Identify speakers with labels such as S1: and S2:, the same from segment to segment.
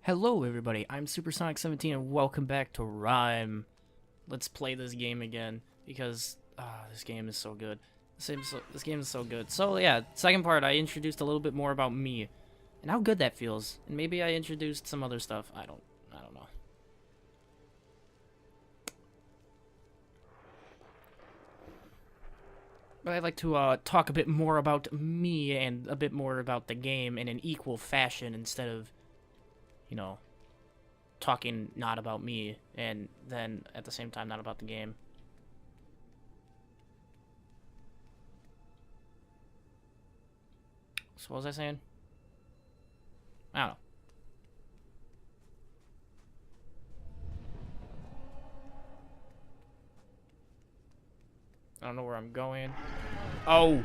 S1: Hello everybody, I'm Supersonic17 and welcome back to RiME. Let's play this game again because this game is so good. This game is so good. So yeah, second part I introduced a little bit more about me and how good that feels. And maybe I introduced some other stuff. I don't know. But I'd like to talk a bit more about me and a bit more about the game in an equal fashion instead of, you know, talking not about me and then at the same time not about the game. So what was I saying? I don't know. I don't know where I'm going. Oh!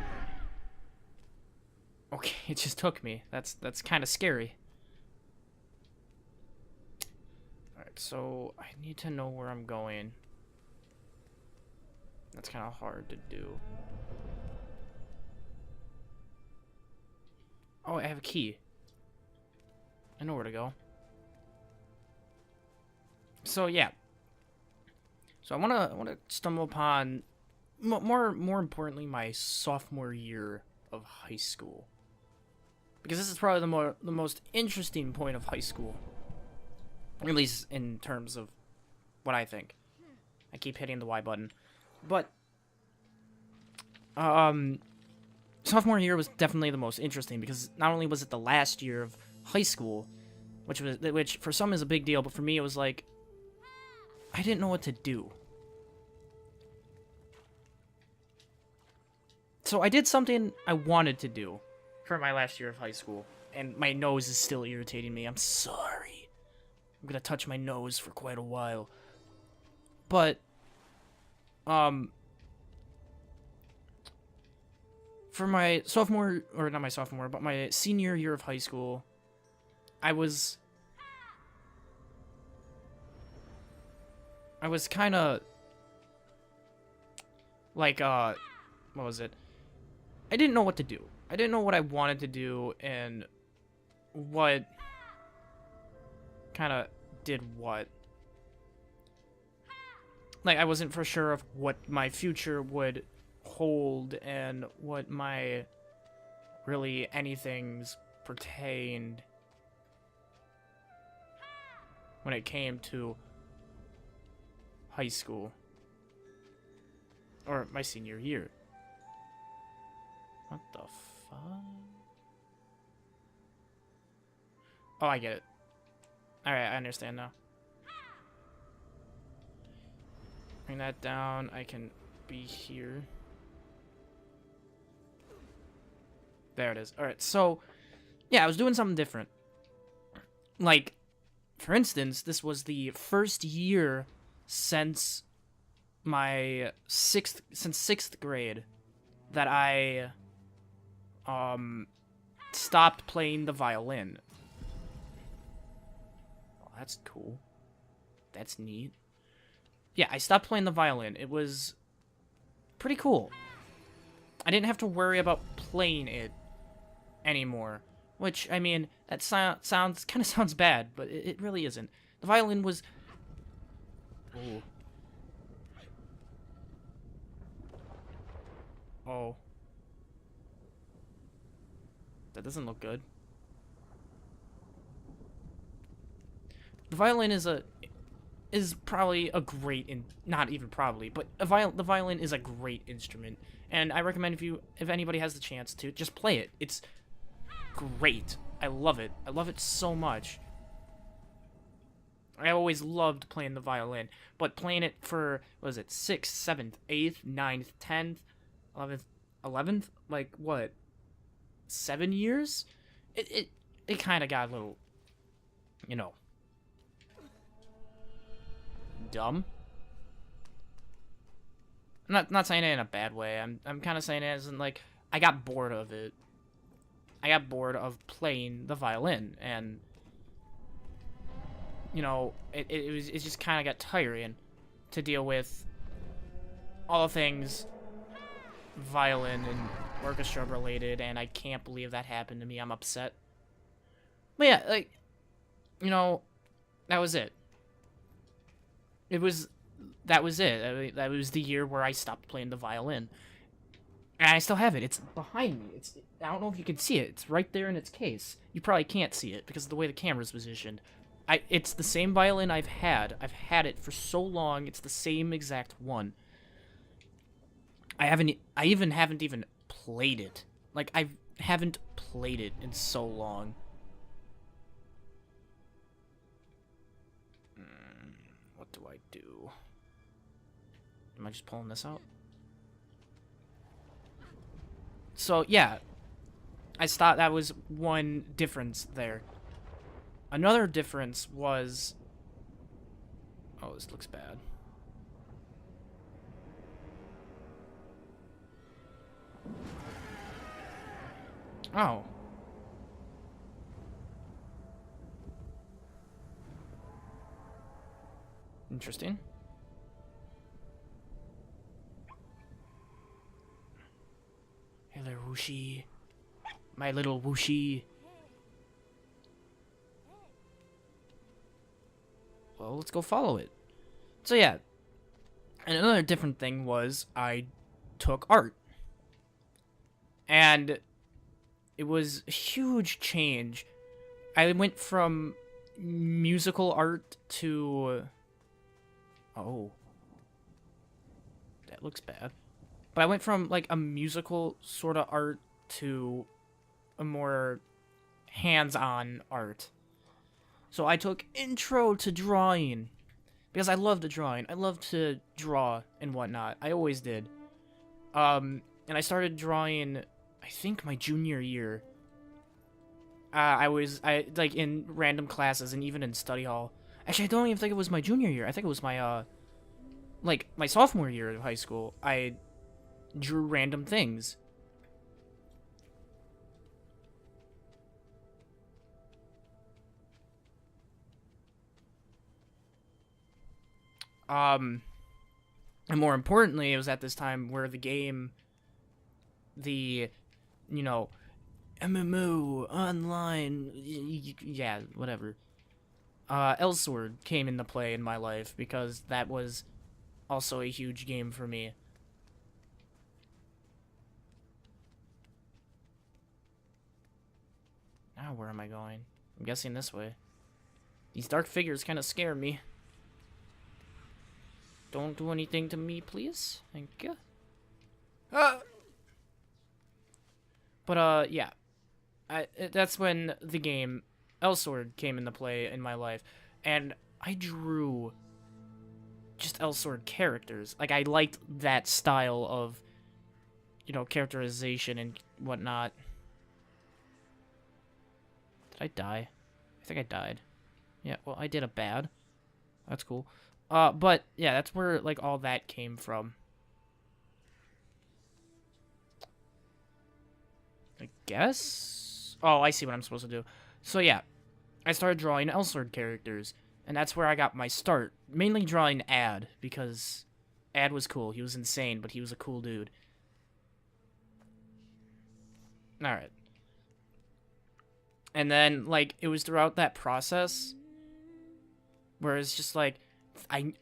S1: Okay, it just took me. That's kind of scary. Alright, so I need to know where I'm going. That's kind of hard to do. Oh, I have a key. I know where to go. So yeah. So I wanna stumble upon more importantly my sophomore year of high school, because this is probably the most interesting point of high school, at least in terms of what I think. I keep hitting the Y button, but sophomore year was definitely the most interesting because not only was it the last year of high school, which for some is a big deal, but for me it was like I didn't know what to do. So I did something I wanted to do for my last year of high school, and my nose is still irritating me. I'm sorry. I'm gonna touch my nose for quite a while. But, for my sophomore, or not my sophomore, but my senior year of high school, I was kind of like, what was it? I didn't know what to do. I didn't know what I wanted to do and what kind of did what. Like, I wasn't for sure of what my future would hold and what my really anythings pertained when it came to high school. Or my senior year. What the fuck? Oh, I get it. Alright, I understand now. Bring that down. I can be here. There it is. Alright, so, yeah, I was doing something different. Like, for instance, this was the first year since my sixth grade that I stopped playing the violin. Oh, that's cool. That's neat. Yeah, I stopped playing the violin. It was pretty cool. I didn't have to worry about playing it anymore, which, I mean, that kind of sounds bad, but it really isn't. The violin was... Ooh. Oh. That doesn't look good. The violin is probably a great, not even probably, but the violin is a great instrument, and I recommend if anybody has the chance to just play it. It's great. I love it. I love it so much. I always loved playing the violin, but playing it for, what was it, 6th, 7th, 8th, 9th, 10th, 11th, like, what, 7 years? It kind of got a little, you know, dumb. I'm not saying it in a bad way. I'm kind of saying it as in, like, I got bored of it. I got bored of playing the violin, and, you know, it just kind of got tiring to deal with all the things violin and orchestra related, and I can't believe that happened to me. I'm upset. But yeah, like, you know, that was it. That was it. That was the year where I stopped playing the violin. And I still have it. It's behind me. I don't know if you can see it. It's right there in its case. You probably can't see it because of the way the camera's positioned. It's the same violin I've had. I've had it for so long. It's the same exact one. I even haven't even played it. Like, I haven't played it in so long. What do I do? Am I just pulling this out? So, yeah. I thought that was one difference there. Another difference was... Oh, this looks bad. Oh. Interesting. Hello, Wooshie. My little Wooshie. Well, let's go follow it. So yeah. And another different thing was I took art. And it was a huge change. I went from musical art to... Oh. That looks bad. But I went from, like, a musical sort of art to a more hands-on art. So I took intro to drawing. Because I love the drawing. I love to draw and whatnot. I always did. And I started drawing, I think, my junior year. I like, in random classes and even in study hall. Actually, I don't even think it was my junior year. I think it was my, like, my sophomore year of high school. I drew random things. And more importantly, it was at this time where the game, you know, MMO, online, yeah, whatever. Elsword came into play in my life because that was also a huge game for me. Now where am I going? I'm guessing this way. These dark figures kind of scare me. Don't do anything to me, please. Thank you. But, yeah. That's when the game Elsword came into play in my life. And I drew just Elsword characters. Like, I liked that style of, you know, characterization and whatnot. Did I die? I think I died. Yeah, well, I did a bad. That's cool. But, yeah, that's where, like, all that came from. I guess? Oh, I see what I'm supposed to do. So, yeah, I started drawing Elsword characters, and that's where I got my start. Mainly drawing Ad, because Ad was cool. He was insane, but he was a cool dude. Alright. And then, like, it was throughout that process where it's just like, I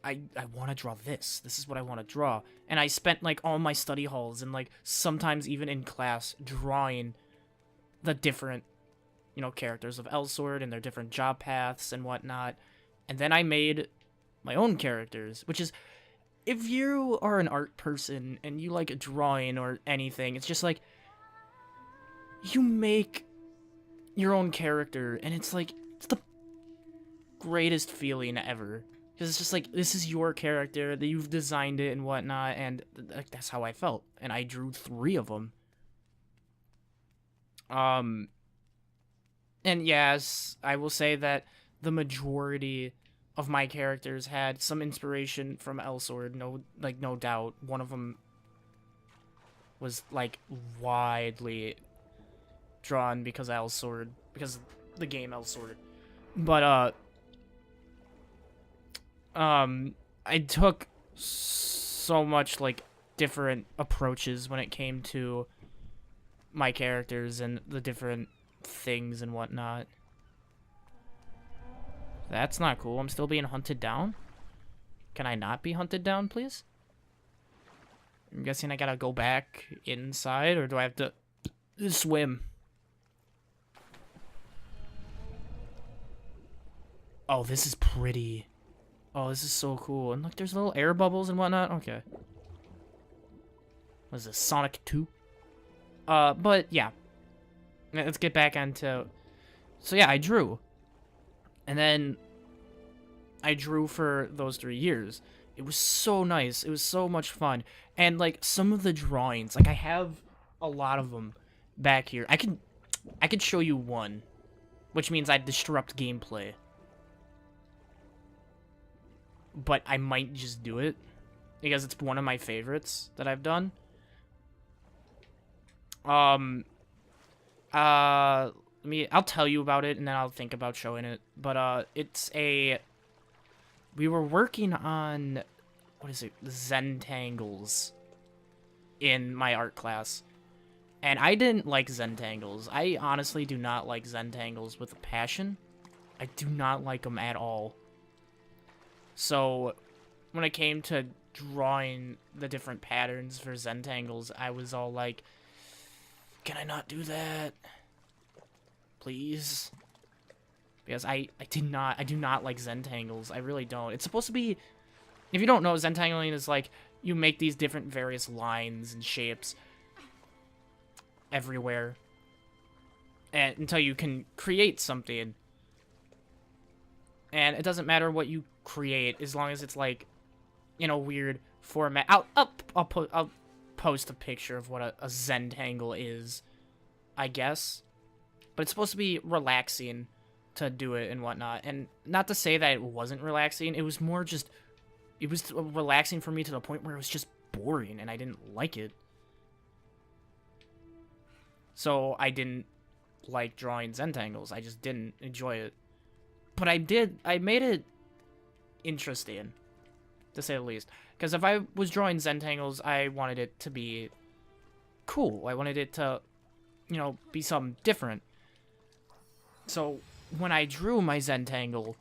S1: want to draw this. This is what I want to draw. And I spent, like, all my study halls and, like, sometimes even in class drawing the different, you know, characters of Elsword and their different job paths and whatnot. And then I made my own characters, which is, if you are an art person and you like drawing or anything, it's just like, you make your own character, and it's like, it's the greatest feeling ever. Because it's just like, this is your character, that you've designed it and whatnot, and like, that's how I felt. And I drew 3 of them. And yes, I will say that the majority of my characters had some inspiration from Elsword, no doubt. One of them was, like, widely drawn because of the game Elsword. But, I took so much, like, different approaches when it came to my characters and the different things and whatnot. That's not cool. I'm still being hunted down. Can I not be hunted down, please? I'm guessing I gotta go back inside, or do I have to swim? Oh, this is pretty. Oh, this is so cool. And look, there's little air bubbles and whatnot. Okay. What is this, Sonic 2? But yeah. Let's get back onto... So yeah, I drew. And then I drew for those 3 years. It was so nice. It was so much fun. And like some of the drawings, like I have a lot of them back here. I could show you one, which means I'd disrupt gameplay. But I might just do it because it's one of my favorites that I've done. I'll tell you about it and then I'll think about showing it. But we were working on, what is it, Zentangles in my art class. And I didn't like Zentangles. I honestly do not like Zentangles with a passion. I do not like them at all. So when it came to drawing the different patterns for Zentangles, I was all like, can I not do that? Please? Because I do not like Zentangles. I really don't. It's supposed to be, if you don't know, Zentangling is like, you make these different various lines and shapes everywhere. And until you can create something. And it doesn't matter what you create, as long as it's like in a weird format. I'll post a picture of what a Zentangle is, I guess. But it's supposed to be relaxing to do it and whatnot. And not to say that it wasn't relaxing, it was more just, it was relaxing for me to the point where it was just boring and I didn't like it. So I didn't like drawing Zentangles. I just didn't enjoy it. But I made it interesting, to say the least. Because if I was drawing Zentangles, I wanted it to be cool. I wanted it to, you know, be something different. So when I drew my Zentangle,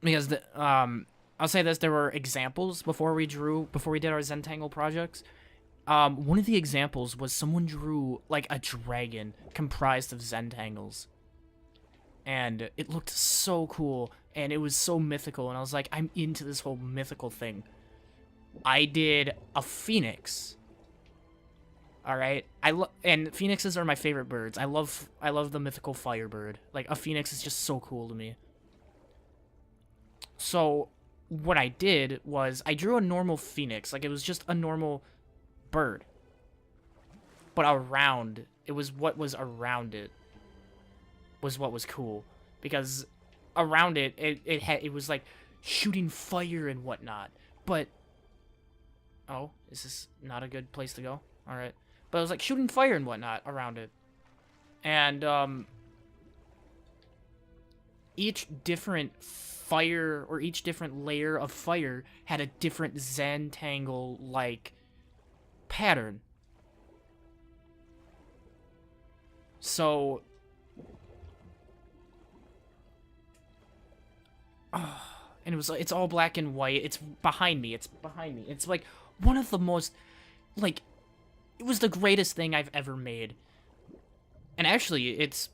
S1: because I'll say this, there were examples before we did our Zentangle projects. One of the examples was someone drew like a dragon comprised of Zentangles. And it looked so cool, and it was so mythical, and I was like, I'm into this whole mythical thing. I did a phoenix. Alright? And phoenixes are my favorite birds. I love the mythical Firebird. Like, a phoenix is just so cool to me. So, what I did was, I drew a normal phoenix. Like, it was just a normal bird. But around, it was what was around it. Was what was cool, because around it it was like shooting fire and whatnot. But oh, is this not a good place to go? All right, but it was like shooting fire and whatnot around it, and each different fire or each different layer of fire had a different Zentangle like pattern. So and it's all black and white. It's behind me. It's like one of the most, like, it was the greatest thing I've ever made. And actually, it's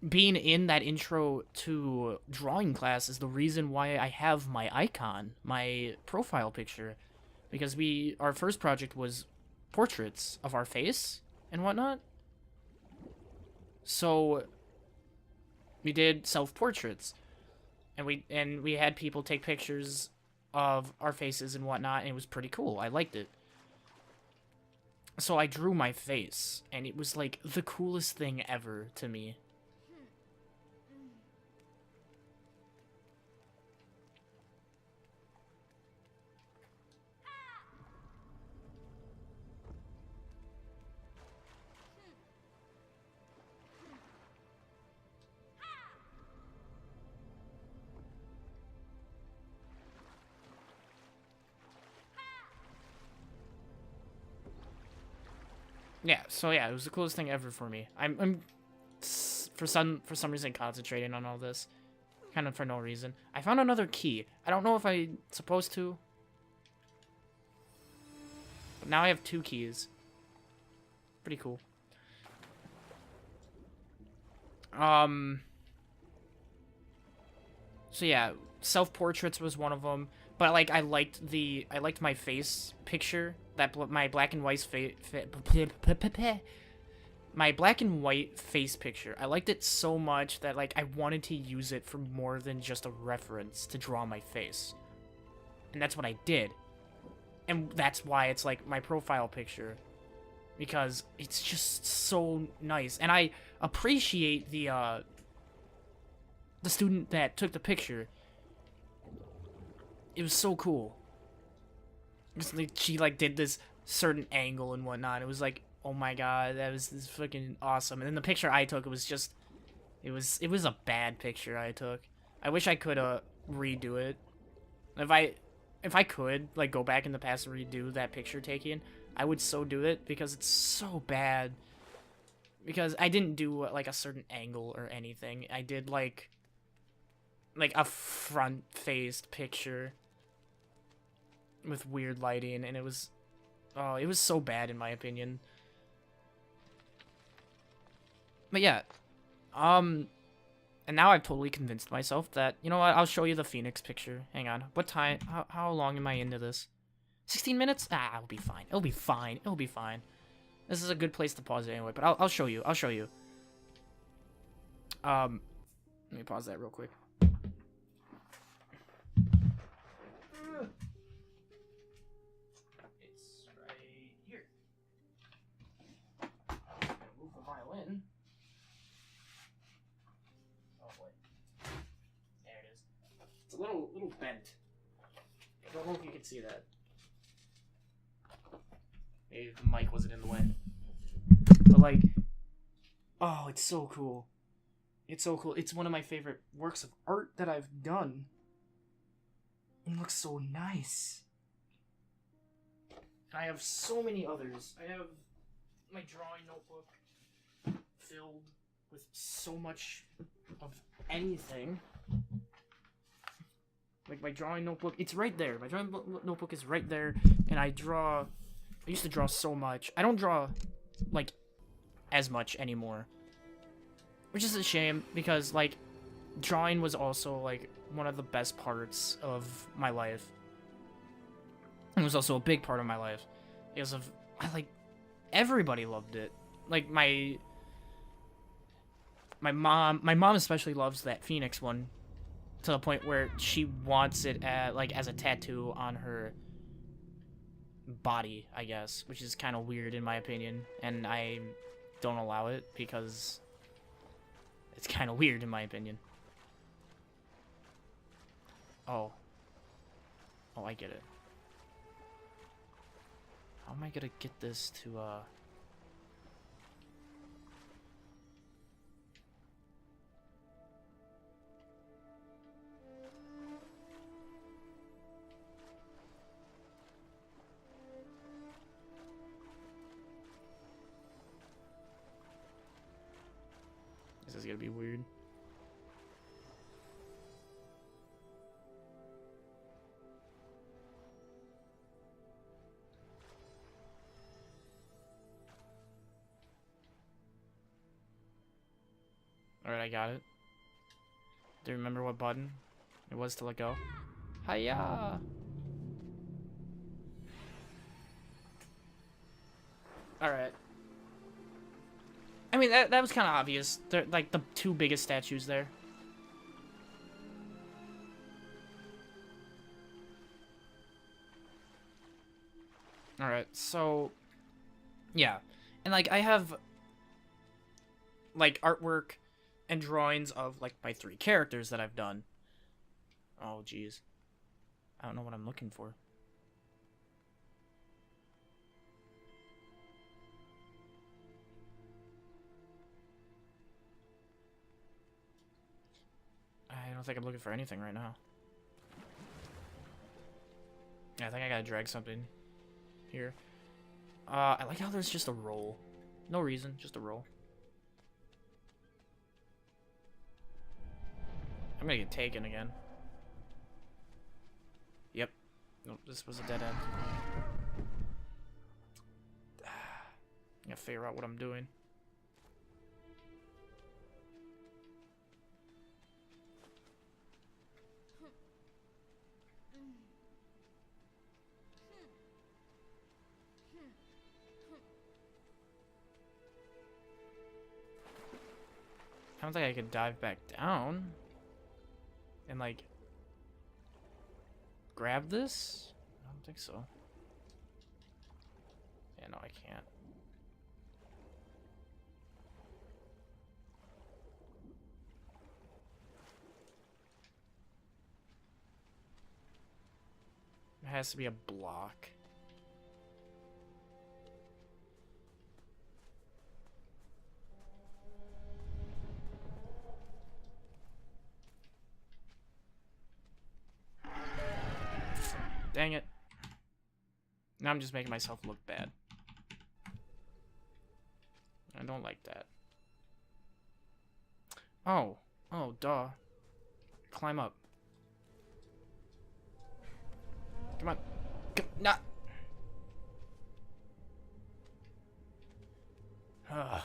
S1: being in that intro to drawing class is the reason why I have my icon, my profile picture. Because our first project was portraits of our face and whatnot. So we did self-portraits. And we had people take pictures of our faces and whatnot, and it was pretty cool. I liked it. So I drew my face, and it was like the coolest thing ever to me. Yeah, so yeah, it was the coolest thing ever for me. I'm for some reason concentrating on all this. kind of for no reason. I found another key. I don't know if I'm supposed to. But now I have 2 keys. Pretty cool. So yeah, self-portraits was one of them. But like I liked my face picture, my black and white my black and white face picture. I liked it so much that like I wanted to use it for more than just a reference to draw my face. And that's what I did. And that's why it's like my profile picture, because it's just so nice. And I appreciate the student that took the picture. It was so cool. She like did this certain angle and whatnot. It was like, oh my god, that was this fucking awesome. And then the picture I took, it was just, it was a bad picture I took. I wish I could redo it. If I could like go back in the past and redo that picture taking, I would so do it, because it's so bad. Because I didn't do like a certain angle or anything. I did like a front-faced picture with weird lighting, and it was so bad in my opinion. But yeah, and now I've totally convinced myself that, you know what, I'll show you the Phoenix picture. Hang on, what time, how long am I into this? 16 minutes? Ah, it'll be fine. It'll be fine. It'll be fine. This is a good place to pause it anyway, but I'll show you. I'll show you. Let me pause that real quick. It's right here. Move the violin. Oh boy. There it is. It's a little bent. I don't know if you can see that. Maybe the mic wasn't in the way. But like, oh, it's so cool. It's so cool. It's one of my favorite works of art that I've done. It looks so nice. I have so many others. I have my drawing notebook filled with so much of anything. Like my drawing notebook, it's right there. My drawing notebook is right there, and I used to draw so much. I don't draw, like, as much anymore. Which is a shame, because, like, drawing was also, like, one of the best parts of my life. It was also a big part of my life. Because of, everybody loved it. Like, my mom especially loves that Phoenix one. To the point where she wants it, as a tattoo on her body, I guess, which is kind of weird in my opinion, and I don't allow it because it's kind of weird in my opinion. Oh, I get it. How am I gonna get this to This is gonna be weird. Alright, I got it. Do you remember what button it was to let go? Hiya! Alright. I mean, that was kind of obvious. They're, like, the 2 biggest statues there. Alright, so... yeah. And, like, I have... like, artwork and drawings of, like, my 3 characters that I've done. Oh, jeez. I don't know what I'm looking for. I don't think I'm looking for anything right now. Yeah, I think I gotta drag something here. I like how there's just a roll. No reason, just a roll. I'm gonna get taken again. Yep. Nope, this was a dead end. I gotta figure out what I'm doing. I don't think I could dive back down and like grab this. I don't think so. Yeah, no, I can't. It has to be a block. Dang it. Now I'm just making myself look bad. I don't like that. Oh. Oh, duh. Climb up. Come on. Nah. Ugh.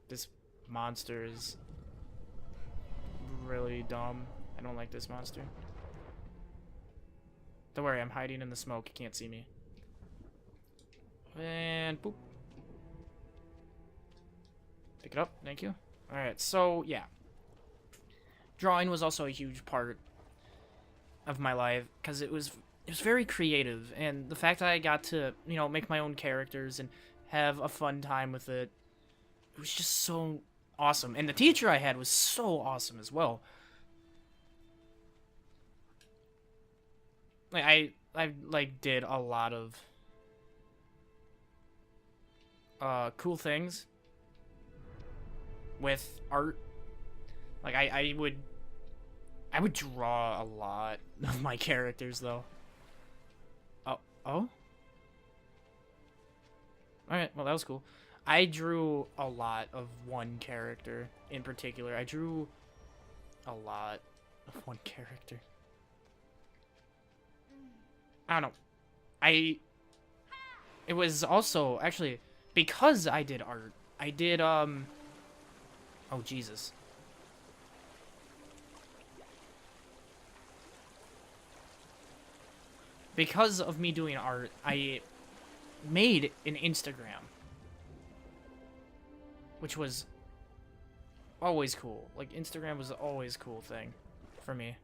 S1: This monster is really dumb. I don't like this monster. Don't worry, I'm hiding in the smoke. You can't see me. And boop. Pick it up. Thank you. Alright, so yeah. Drawing was also a huge part of my life because it was very creative, and the fact that I got to, you know, make my own characters and have a fun time with it, it was just so awesome. And the teacher I had was so awesome as well. Like I like did a lot of cool things with art. Like I would draw a lot of my characters though. Oh? Alright, well that was cool. I drew a lot of one character in particular. I drew a lot of one character. I don't know. It was also, actually, because I did art, I did, oh, Jesus. Because of me doing art, I made an Instagram. Which was always cool. Like, Instagram was always a cool thing for me.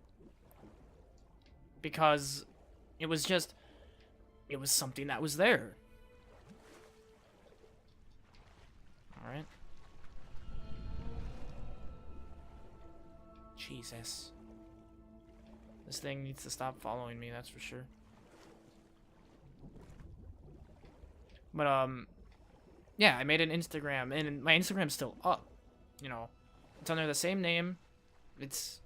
S1: Because it was just, it was something that was there. Alright. Jesus. This thing needs to stop following me, that's for sure. But, yeah, I made an Instagram, and my Instagram's still up. You know, it's under the same name. It's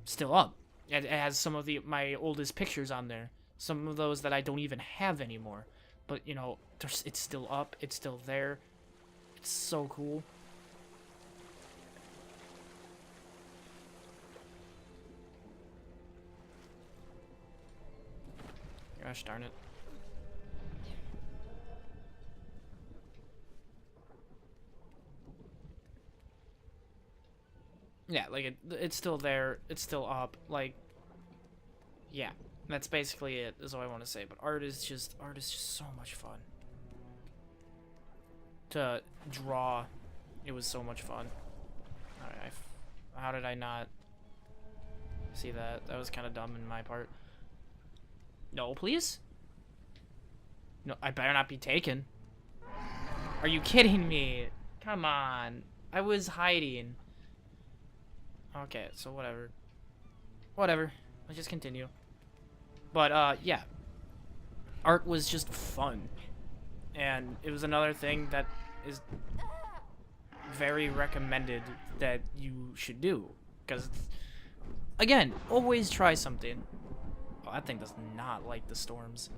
S1: still up. It has some of my oldest pictures on there. Some of those that I don't even have anymore. But, you know, it's still up. It's still there. It's so cool. Gosh darn it. Yeah, like, it's still there. It's still up. Like, yeah. That's basically it, is all I want to say. But art is just so much fun. To draw, it was so much fun. Alright, how did I not see that? That was kind of dumb in my part. No, please? No, I better not be taken. Are you kidding me? Come on. I was hiding. Okay, so whatever. Whatever. Let's just continue. But, yeah. Art was just fun. And it was another thing that is very recommended that you should do. Because, again, always try something. Oh, that thing does not like the storms.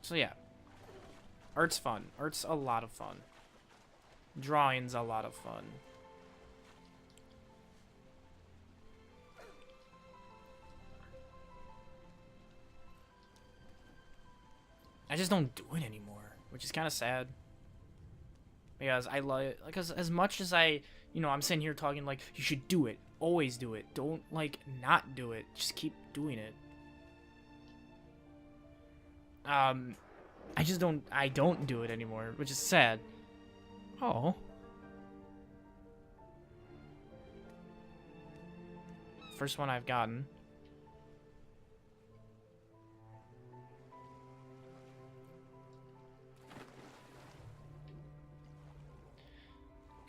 S1: So yeah, art's fun. Art's a lot of fun. Drawing's a lot of fun. I just don't do it anymore, which is kind of sad. Because I like, because as much as I'm sitting here talking like, you should do it, always do it. Don't, like, not do it. Just keep doing it. I don't do it anymore, which is sad. Oh. First one I've gotten.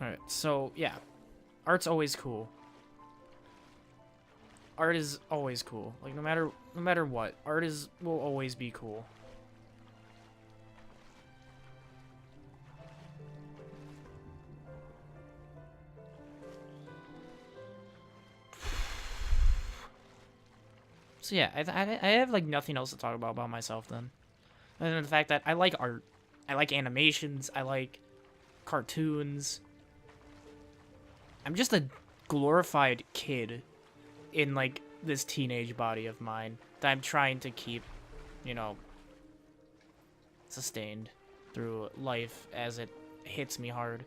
S1: Alright, so, yeah. Art's always cool. Art is always cool. Like, no matter what, will always be cool. So yeah, I have like nothing else to talk about myself then, other than the fact that I like art, I like animations, I like cartoons. I'm just a glorified kid in like this teenage body of mine that I'm trying to keep, sustained through life as it hits me hard.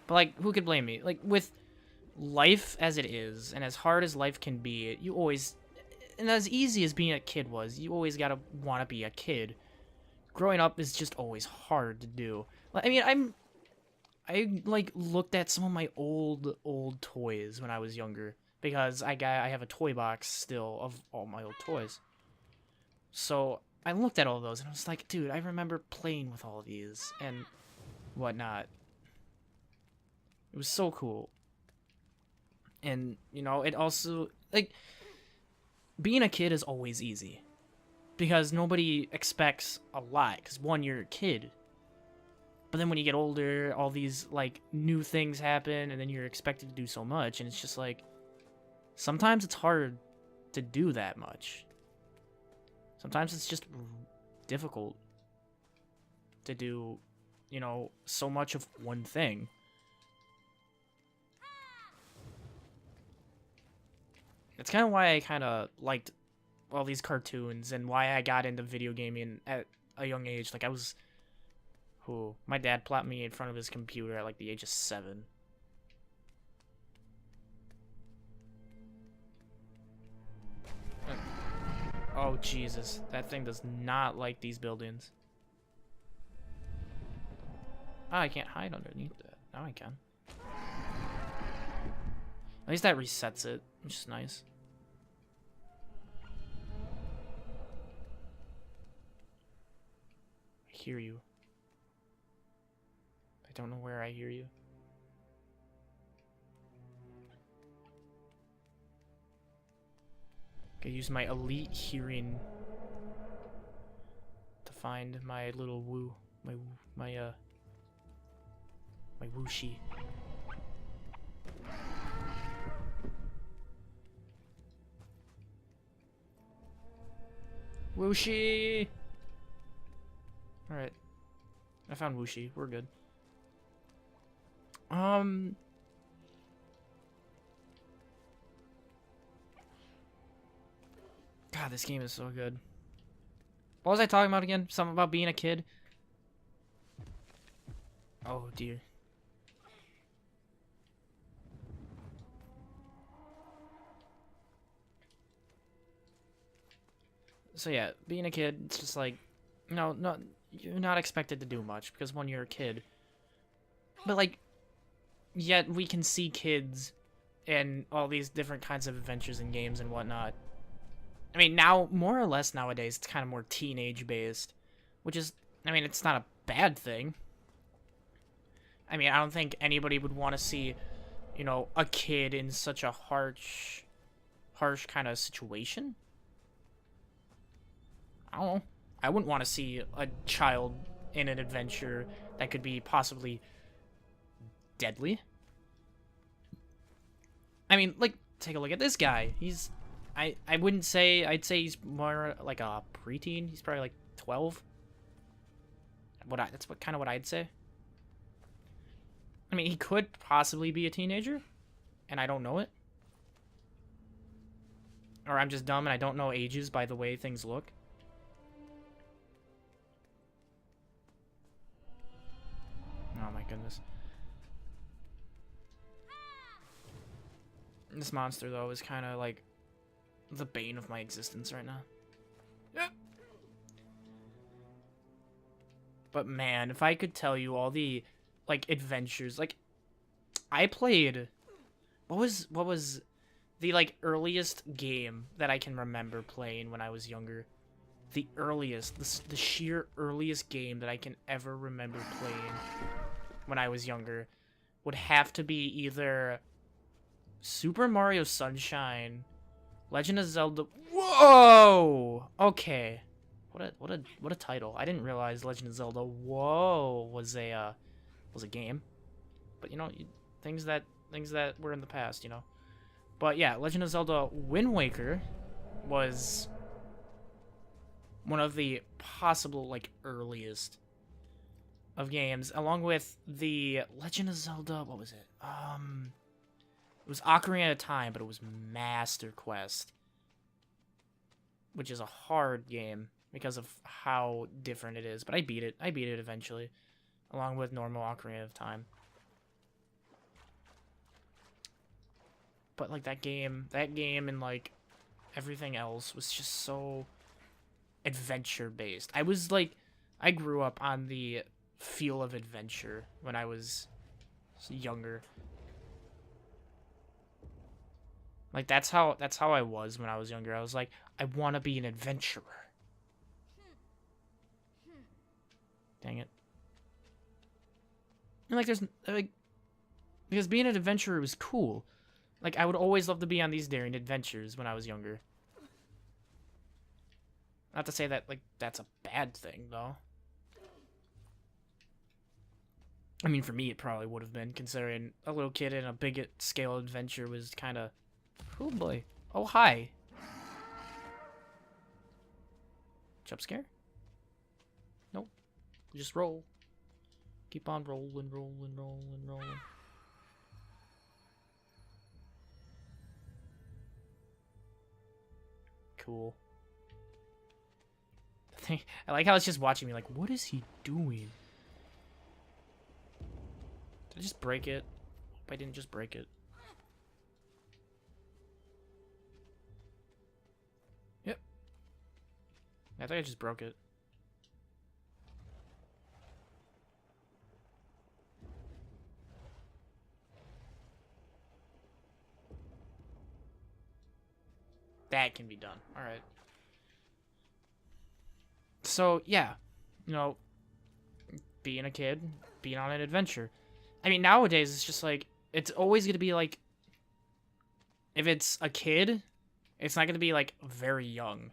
S1: But like, who could blame me? Like, with life as it is, and as hard as life can be, you always, and as easy as being a kid was, you always gotta want to be a kid. Growing up is just always hard to do. I mean, I like looked at some of my old toys when I was younger, because I have a toy box still of all my old toys. So I looked at all those and I was like, dude, I remember playing with all of these and whatnot. It was so cool. And, it also, like, being a kid is always easy. Because nobody expects a lot. Because, one, you're a kid. But then when you get older, all these, like, new things happen, and then you're expected to do so much. And it's just, like, sometimes it's hard to do that much. Sometimes it's just difficult to do, so much of one thing. It's kind of why I kind of liked all these cartoons and why I got into video gaming at a young age. Like, my dad plopped me in front of his computer at, like, the age of 7. Oh, Jesus. That thing does not like these buildings. Oh, I can't hide underneath that. Now I can. At least that resets it, which is nice. I hear you. I don't know where I hear you. I use my elite hearing to find my little woo, my wooshie. Wooshie! Alright. I found Wooshie. We're good. God, this game is so good. What was I talking about again? Something about being a kid? Oh, dear. So yeah, being a kid, it's just like, you're not expected to do much, because when you're a kid. But like, yet we can see kids and all these different kinds of adventures and games and whatnot. I mean, now, more or less nowadays, it's kind of more teenage-based, which is, I mean, it's not a bad thing. I mean, I don't think anybody would want to see, a kid in such a harsh kind of situation. I don't know. I wouldn't want to see a child in an adventure that could be possibly deadly. I mean, like, take a look at this guy. He's I wouldn't say, I'd say he's more like a preteen. He's probably like 12. That's kind of what I'd say. I mean, he could possibly be a teenager, and I don't know it. Or I'm just dumb and I don't know ages by the way things look. Oh my goodness. This monster, though, is kind of like the bane of my existence right now. Yeah. But man, if I could tell you all the like adventures, like I played, what was the like earliest game that I can remember playing when I was younger? The earliest, the sheer earliest game that I can ever remember playing when I was younger would have to be either Super Mario Sunshine, Legend of Zelda. Whoa! Okay. What a title. I didn't realize Legend of Zelda Whoa was a game. But you know, things that were in the past, you know. But yeah, Legend of Zelda Wind Waker was one of the possible like earliest of games, along with the Legend of Zelda, what was it? It was Ocarina of Time, but it was Master Quest, which is a hard game because of how different it is. But I beat it. I beat it eventually, along with normal Ocarina of Time. But like that game and like everything else was just so adventure based. I grew up on the feel of adventure when I was younger. Like that's how I was when I was younger. I was like, I want to be an adventurer. Dang it. And like there's like, because being an adventurer was cool. Like I would always love to be on these daring adventures when I was younger. Not to say that like that's a bad thing though. I mean, for me it probably would have been, considering a little kid in a big scale adventure was kind of. Oh boy. Oh hi. Jump scare? Nope. Just roll. Keep on rolling, rolling, rolling, rolling. Cool. I like how it's just watching me like, what is he doing? Did I just break it? Hope I didn't just break it. Yep. I think I just broke it. That can be done. Alright. So, yeah. You know, being a kid, being on an adventure. I mean, nowadays, it's just like, it's always going to be like, if it's a kid, it's not going to be like very young.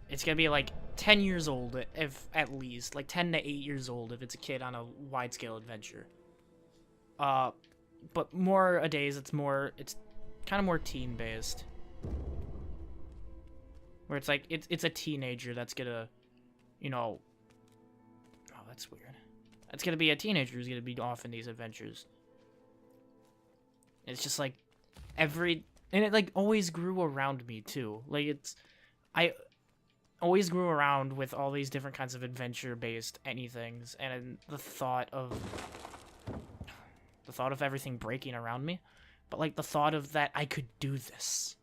S1: It's going to be like 10 years old, if at least. Like 10 to 8 years old if it's a kid on a wide-scale adventure. But nowadays, it's kind of more teen-based. Where it's like, it's a teenager that's gonna, you know... Oh, that's weird. It's gonna be a teenager who's gonna be off in these adventures. It's just like, and it like always grew around me too. Like I always grew around with all these different kinds of adventure-based anythings, and the thought of everything breaking around me, but like the thought of that I could do this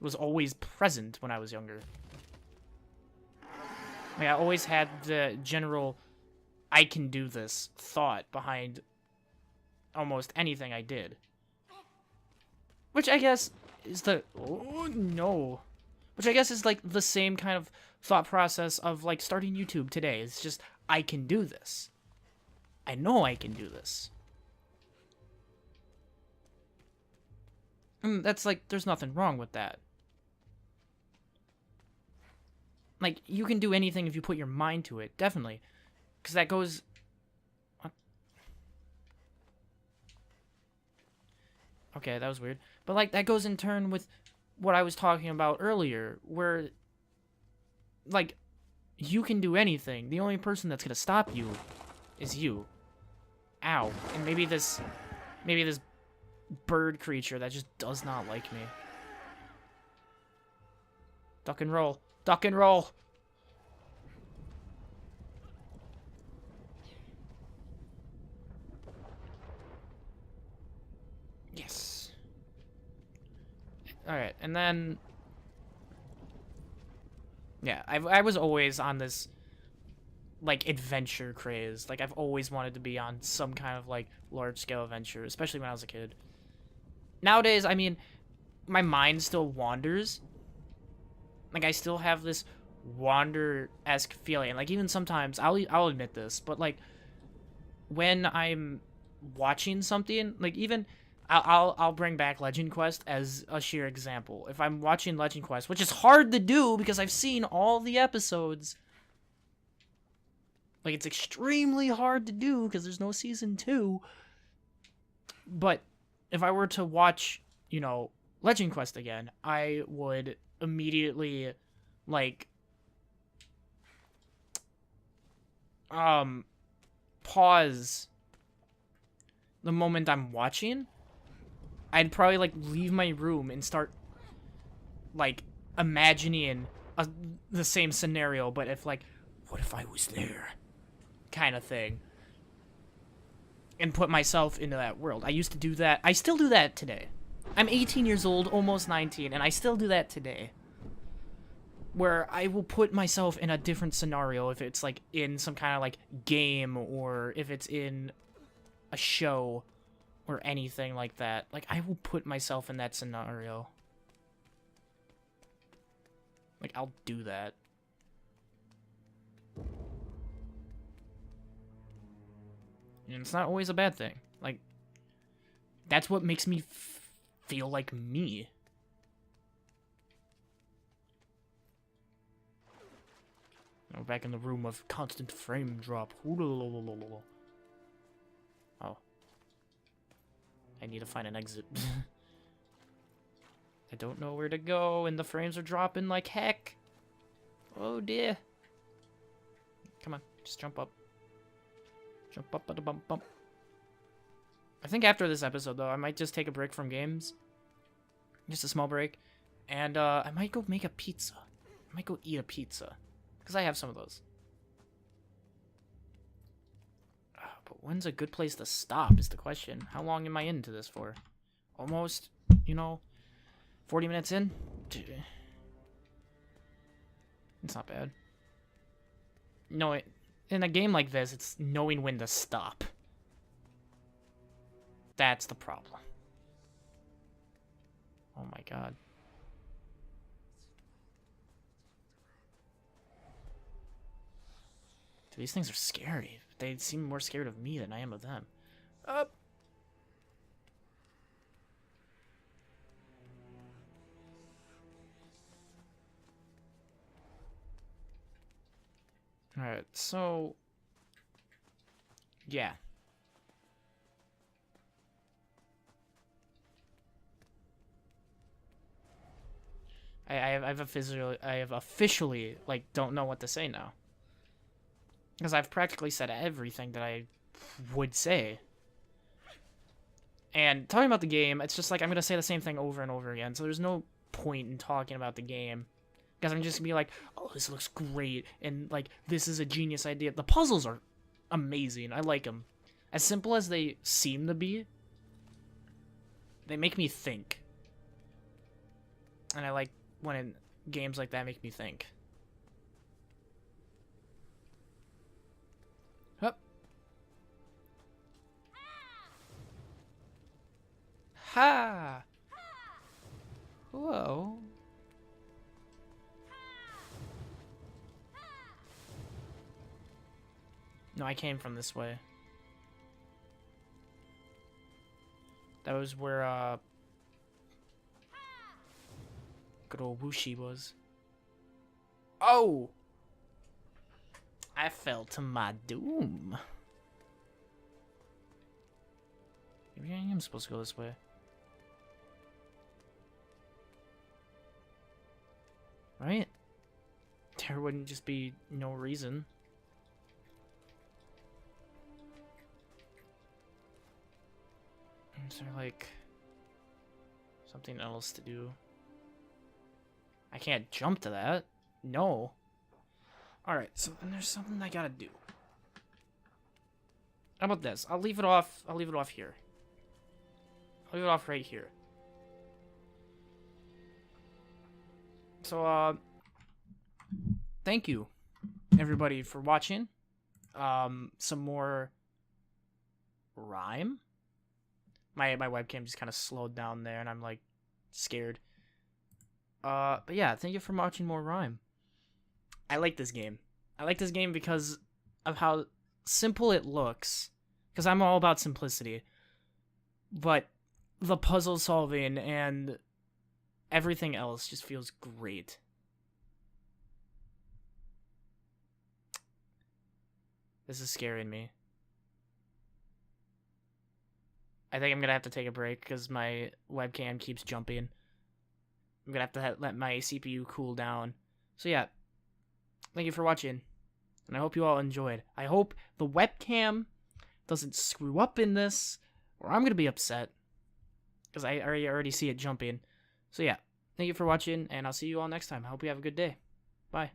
S1: was always present when I was younger. Like I always had the general I can do this thought behind almost anything I did. Which I guess is which I guess is like the same kind of thought process of like starting YouTube today. It's just, I can do this. I know I can do this. And that's like, there's nothing wrong with that. Like, you can do anything if you put your mind to it, definitely. Because that goes... What? Okay, that was weird. But, like, that goes in turn with what I was talking about earlier, where, like, you can do anything. The only person that's gonna stop you is you. Ow. And maybe this bird creature that just does not like me. Duck and roll. Duck and roll! Yes. Alright, and then... Yeah, I was always on this, like, adventure craze. Like, I've always wanted to be on some kind of, like, large-scale adventure, especially when I was a kid. Nowadays, I mean, my mind still wanders. Like, I still have this wander-esque feeling. Like, even sometimes, I'll admit this, but, like, when I'm watching something, like, even... I'll bring back Legend Quest as a sheer example. If I'm watching Legend Quest, which is hard to do because I've seen all the episodes. Like, it's extremely hard to do because there's no season 2. But if I were to watch, you know, Legend Quest again, I would immediately, like, pause the moment I'm watching. I'd probably, like, leave my room and start, like, imagining the same scenario, but if, like, what if I was there? Kind of thing. And put myself into that world. I used to do that. I still do that today. I'm 18 years old, almost 19, and I still do that today. Where I will put myself in a different scenario if it's, like, in some kind of, like, game, or if it's in a show, or anything like that. Like, I will put myself in that scenario. Like, I'll do that. And it's not always a bad thing. Like, that's what makes me feel like me. Now, back in the room of constant frame drop. Oh. I need to find an exit. I don't know where to go, and the frames are dropping like heck. Oh dear. Come on, just jump up. Jump up, bump, bump. I think after this episode, though, I might just take a break from games. Just a small break. And, I might go make a pizza. I might go eat a pizza. Because I have some of those. But when's a good place to stop is the question. How long am I into this for? Almost, you know, 40 minutes in? It's not bad. No, in a game like this, it's knowing when to stop. That's the problem. Oh my god. Dude, these things are scary. They seem more scared of me than I am of them. Up. Alright, so... yeah. I've officially, like, don't know what to say now. Because I've practically said everything that I would say. And talking about the game, it's just like I'm going to say the same thing over and over again. So there's no point in talking about the game. Because I'm just going to be like, oh, this looks great. And, like, this is a genius idea. The puzzles are amazing. I like them. As simple as they seem to be, they make me think. And I like when games like that make me think. Hup. Ha! Whoa. No, I came from this way. That was where, good old Wushi was. Oh! I fell to my doom. Maybe I am supposed to go this way. right? There wouldn't just be no reason. Is there, like, something else to do? I can't jump to that. No. Alright, so then there's something I gotta do. How about this? I'll leave it off here. I'll leave it off right here. So, thank you, everybody, for watching. Some more RiME. My webcam just kind of slowed down there, and I'm, like, scared. But yeah, thank you for watching more RiME. I like this game. I like this game because of how simple it looks. Because I'm all about simplicity. But the puzzle solving and everything else just feels great. This is scaring me. I think I'm gonna have to take a break because my webcam keeps jumping. I'm gonna have to let my CPU cool down. So yeah, thank you for watching, and I hope you all enjoyed. I hope the webcam doesn't screw up in this, or I'm gonna be upset because I already see it jumping. So yeah, thank you for watching, and I'll see you all next time. I hope you have a good day. Bye.